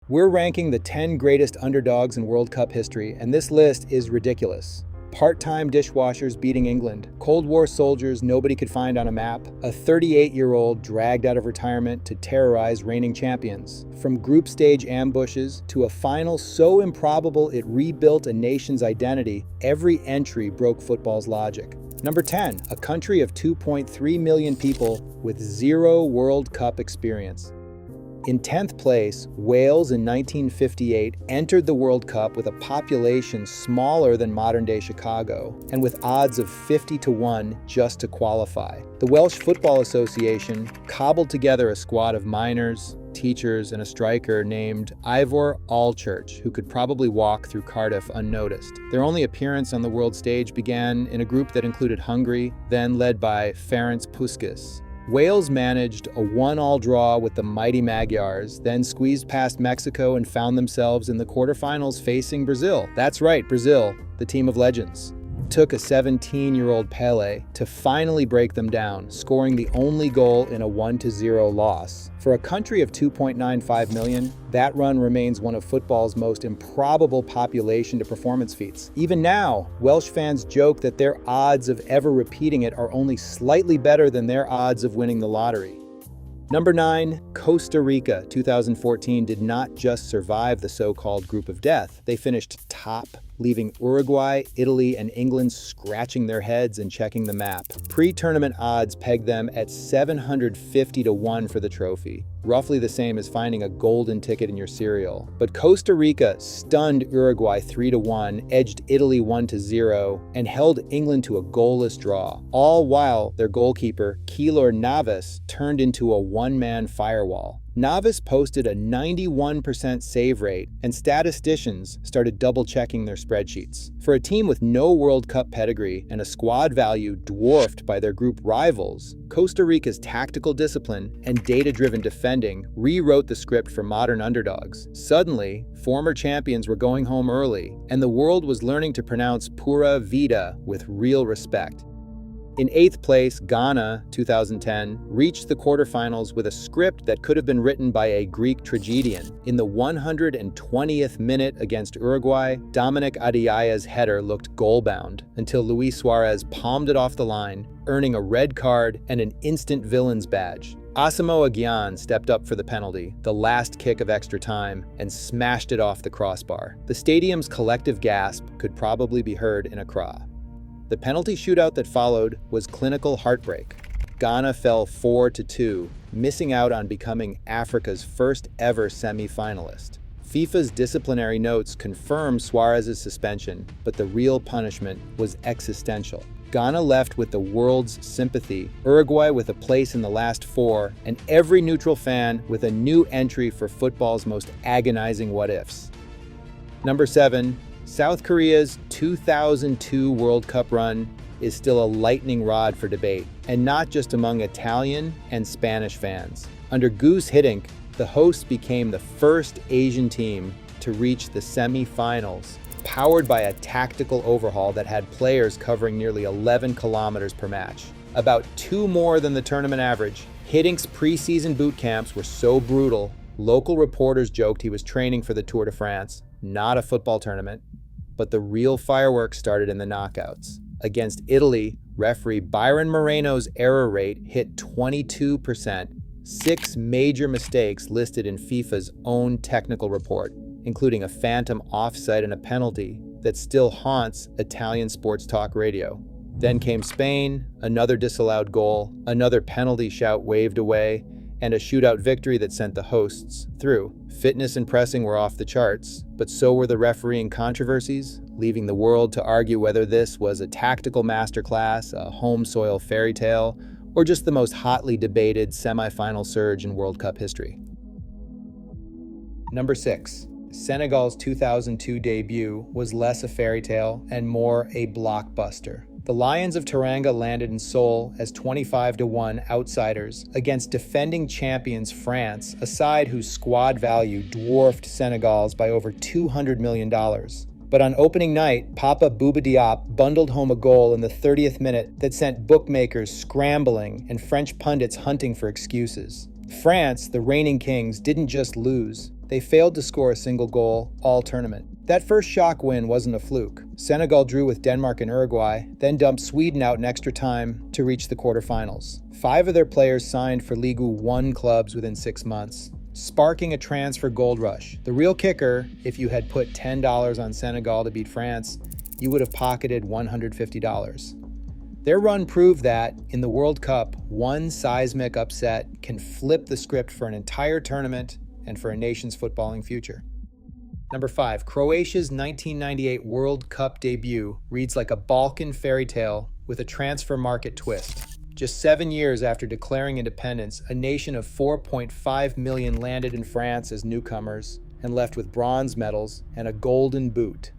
We're ranking the 10 greatest underdogs in World Cup history, and this list is ridiculous. Part-time dishwashers beating England, Cold War soldiers nobody could find on a map, a 38-year-old dragged out of retirement to terrorize reigning champions. From group stage ambushes to a final so improbable it rebuilt a nation's identity, every entry broke football's logic. Number 10, a country of 2.3 million people with zero World Cup experience. In 10th place, Wales in 1958 entered the World Cup with a population smaller than modern-day Chicago and with odds of 50-1 just to qualify. The Welsh Football Association cobbled together a squad of miners, teachers, and a striker named Ivor Allchurch, who could probably walk through Cardiff unnoticed. Their only appearance on the world stage began in a group that included Hungary, then led by Ferenc Puskás. Wales managed a 1-1 draw with the mighty Magyars, then squeezed past Mexico and found themselves in the quarterfinals facing Brazil. That's right, Brazil, the team of legends. It took a 17-year-old Pelé to finally break them down, scoring the only goal in a 1-0 loss. For a country of 2.95 million, that run remains one of football's most improbable population to performance feats. Even now, Welsh fans joke that their odds of ever repeating it are only slightly better than their odds of winning the lottery. Number 9, Costa Rica, 2014, did not just survive the so-called group of death. They finished top, leaving Uruguay, Italy, and England scratching their heads and checking the map. Pre-tournament odds pegged them at 750-1 for the trophy, roughly the same as finding a golden ticket in your cereal. But Costa Rica stunned Uruguay 3-1, edged Italy 1-0, and held England to a goalless draw, all while their goalkeeper, Keylor Navas, turned into a one-man firewall. Navas posted a 91% save rate, and statisticians started double-checking their spreadsheets. For a team with no World Cup pedigree and a squad value dwarfed by their group rivals, Costa Rica's tactical discipline and data-driven defending rewrote the script for modern underdogs. Suddenly, former champions were going home early, and the world was learning to pronounce Pura Vida with real respect. In 8th place, Ghana, 2010, reached the quarterfinals with a script that could have been written by a Greek tragedian. In the 120th minute against Uruguay, Dominic Adiaya's header looked goal-bound until Luis Suarez palmed it off the line, earning a red card and an instant villain's badge. Asamoah Gyan stepped up for the penalty, the last kick of extra time, and smashed it off the crossbar. The stadium's collective gasp could probably be heard in Accra. The penalty shootout that followed was clinical heartbreak. Ghana fell 4-2, missing out on becoming Africa's first ever semi-finalist. FIFA's disciplinary notes confirmed Suarez's suspension, but the real punishment was existential. Ghana left with the world's sympathy, Uruguay with a place in the last 4, and every neutral fan with a new entry for football's most agonizing what-ifs. Number 7. South Korea's 2002 World Cup run is still a lightning rod for debate, and not just among Italian and Spanish fans. Under Guus Hiddink, the hosts became the first Asian team to reach the semi-finals, powered by a tactical overhaul that had players covering nearly 11 kilometers per match, about 2 more than the tournament average. Hiddink's preseason boot camps were so brutal, local reporters joked he was training for the Tour de France, not a football tournament. But the real fireworks started in the knockouts. Against Italy, referee Byron Moreno's error rate hit 22%, 6 major mistakes listed in FIFA's own technical report, including a phantom offside and a penalty that still haunts Italian sports talk radio. Then came Spain, another disallowed goal, another penalty shout waved away, and a shootout victory that sent the hosts through. Fitness and pressing were off the charts, but so were the refereeing controversies, leaving the world to argue whether this was a tactical masterclass, a home soil fairy tale, or just the most hotly debated semi-final surge in World Cup history. Number 6. Senegal's 2002 debut was less a fairy tale and more a blockbuster. The Lions of Teranga landed in Seoul as 25-1 outsiders against defending champions France, a side whose squad value dwarfed Senegal's by over $200 million. But on opening night, Papa Bouba Diop bundled home a goal in the 30th minute that sent bookmakers scrambling and French pundits hunting for excuses. France, the reigning kings, didn't just lose. They failed to score a single goal all tournament. That first shock win wasn't a fluke. Senegal drew with Denmark and Uruguay, then dumped Sweden out in extra time to reach the quarterfinals. 5 of their players signed for Ligue 1 clubs within 6 months, sparking a transfer gold rush. The real kicker, if you had put $10 on Senegal to beat France, you would have pocketed $150. Their run proved that, in the World Cup, one seismic upset can flip the script for an entire tournament and for a nation's footballing future. Number 5, Croatia's 1998 World Cup debut reads like a Balkan fairy tale with a transfer market twist. Just 7 years after declaring independence, a nation of 4.5 million landed in France as newcomers and left with bronze medals and a golden boot.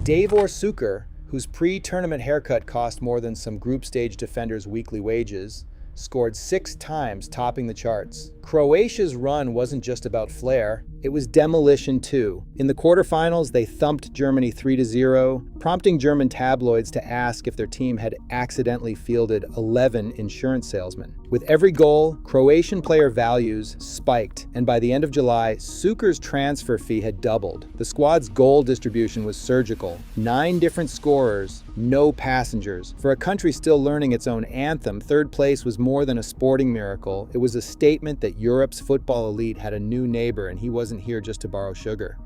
Davor Suker, whose pre-tournament haircut cost more than some group stage defenders' weekly wages, scored 6 times, topping the charts. Croatia's run wasn't just about flair, it was demolition too. In the quarterfinals, they thumped Germany 3-0, prompting German tabloids to ask if their team had accidentally fielded 11 insurance salesmen. With every goal, Croatian player values spiked, and by the end of July, Suker's transfer fee had doubled. The squad's goal distribution was surgical. 9 different scorers, no passengers. For a country still learning its own anthem, third place was more than a sporting miracle. It was a statement that Europe's football elite had a new neighbor and he wasn't here just to borrow sugar.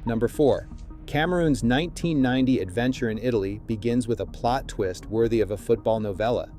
Number 4. Cameroon's 1990 adventure in Italy begins with a plot twist worthy of a football novella.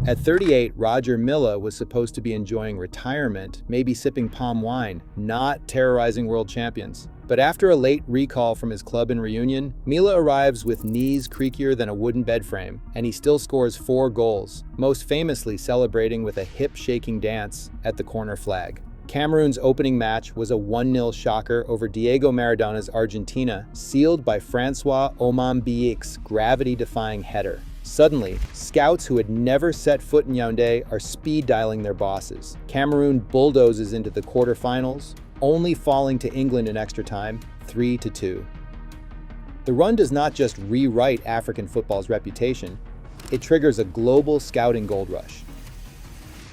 At 38, Roger Milla was supposed to be enjoying retirement, maybe sipping palm wine, not terrorizing world champions. But after a late recall from his club in Reunion, Milla arrives with knees creakier than a wooden bed frame, and he still scores 4 goals, most famously celebrating with a hip-shaking dance at the corner flag. Cameroon's opening match was a 1-0 shocker over Diego Maradona's Argentina, sealed by Francois Omambiek's gravity-defying header. Suddenly, scouts who had never set foot in Yaoundé are speed-dialing their bosses. Cameroon bulldozes into the quarterfinals, only falling to England in extra time, 3-2. The run does not just rewrite African football's reputation, it triggers a global scouting gold rush.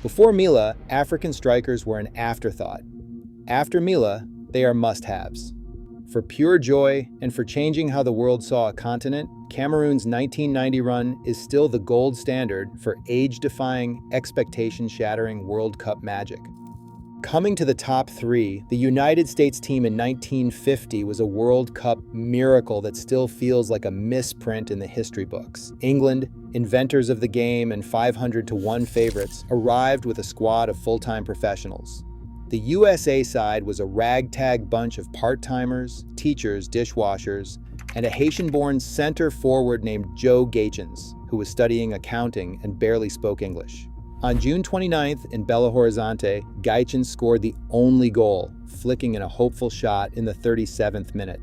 Before Milla, African strikers were an afterthought. After Milla, they are must-haves. For pure joy and for changing how the world saw a continent, Cameroon's 1990 run is still the gold standard for age-defying, expectation-shattering World Cup magic. Coming to the top 3, the United States team in 1950 was a World Cup miracle that still feels like a misprint in the history books. England, inventors of the game and 500-1 favorites, arrived with a squad of full-time professionals. The USA side was a ragtag bunch of part-timers, teachers, dishwashers, and a Haitian-born center forward named Joe Gaetjens, who was studying accounting and barely spoke English. On June 29th in Belo Horizonte, Gaetjens scored the only goal, flicking in a hopeful shot in the 37th minute.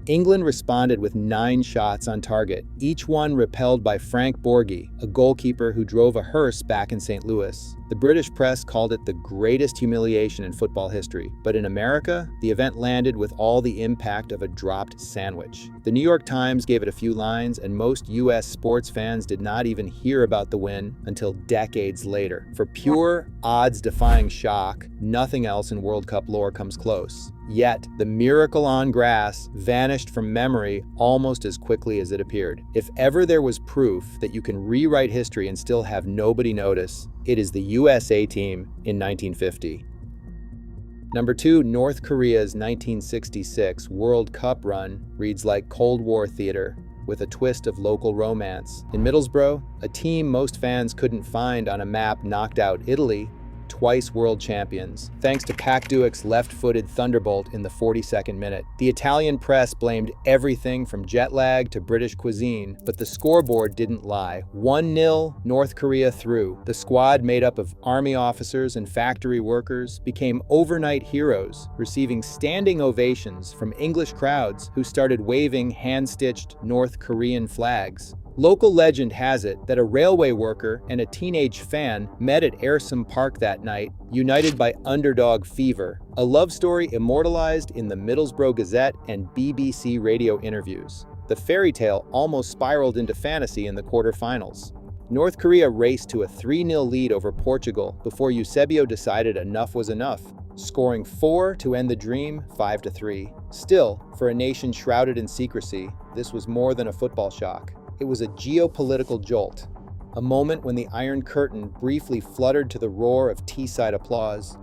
England responded with 9 shots on target, each one repelled by Frank Borghi, a goalkeeper who drove a hearse back in St. Louis. The British press called it the greatest humiliation in football history, but in America, the event landed with all the impact of a dropped sandwich. The New York Times gave it a few lines, and most US sports fans did not even hear about the win until decades later. For pure, odds-defying shock, nothing else in World Cup lore comes close. Yet, the miracle on grass vanished from memory almost as quickly as it appeared. If ever there was proof that you can rewrite history and still have nobody notice, it is the USA team in 1950. Number 2, North Korea's 1966 World Cup run reads like Cold War theater, with a twist of local romance. In Middlesbrough, a team most fans couldn't find on a map knocked out Italy, twice world champions, thanks to Pak Duek's left-footed thunderbolt in the 42nd minute. The Italian press blamed everything from jet lag to British cuisine, but the scoreboard didn't lie. 1-0, North Korea through. The squad, made up of army officers and factory workers, became overnight heroes, receiving standing ovations from English crowds who started waving hand-stitched North Korean flags. Local legend has it that a railway worker and a teenage fan met at Ayrsum Park that night, united by Underdog fever, a love story immortalized in the Middlesbrough Gazette and BBC radio interviews. The fairy tale almost spiraled into fantasy in the quarterfinals. North Korea raced to a 3-0 lead over Portugal before Eusebio decided enough was enough. scoring 4 to end the dream 5-3. Still, for a nation shrouded in secrecy, this was more than a football shock. It was a geopolitical jolt, a moment when the Iron Curtain briefly fluttered to the roar of T-side applause.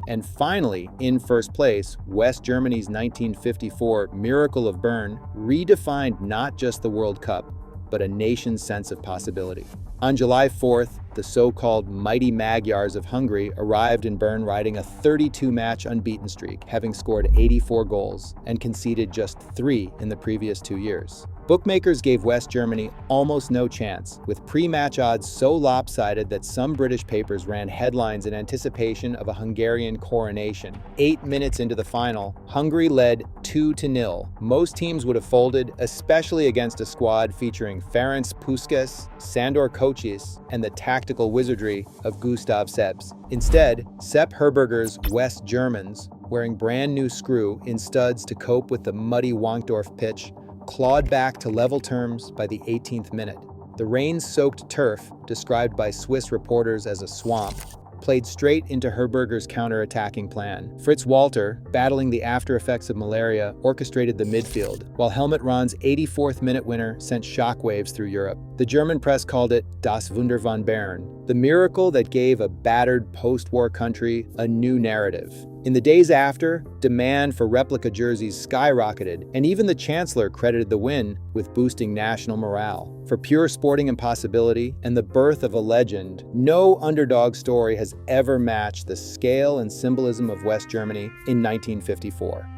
And finally, in first place, West Germany's 1954 Miracle of Bern redefined not just the World Cup, but a nation's sense of possibility. On July 4th, the so-called Mighty Magyars of Hungary arrived in Bern riding a 32-match unbeaten streak, having scored 84 goals and conceded just 3 in the previous 2 years. Bookmakers gave West Germany almost no chance, with pre-match odds so lopsided that some British papers ran headlines in anticipation of a Hungarian coronation. 8 minutes into the final, Hungary led 2-0. Most teams would have folded, especially against a squad featuring Ferenc Puskás, Sandor Kocsis, and the tactical wizardry of Gustav Sebs. Instead, Sepp Herberger's West Germans, wearing brand new screw in studs to cope with the muddy Wankdorf pitch, clawed back to level terms by the 18th minute. The rain-soaked turf, described by Swiss reporters as a swamp, played straight into Herberger's counter-attacking plan. Fritz Walter, battling the after-effects of malaria, orchestrated the midfield, while Helmut Rahn's 84th minute winner sent shockwaves through Europe. The German press called it Das Wunder von Bern, the miracle that gave a battered post-war country a new narrative. In the days after, demand for replica jerseys skyrocketed, and even the Chancellor credited the win with boosting national morale. For pure sporting impossibility and the birth of a legend, no underdog story has ever matched the scale and symbolism of West Germany in 1954.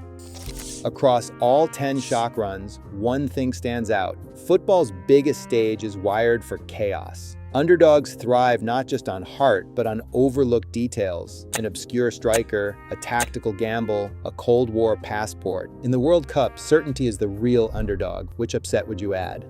Across all 10 shock runs, one thing stands out. Football's biggest stage is wired for chaos. Underdogs thrive not just on heart, but on overlooked details: an obscure striker, a tactical gamble, a Cold War passport. In the World Cup, certainty is the real underdog. Which upset would you add?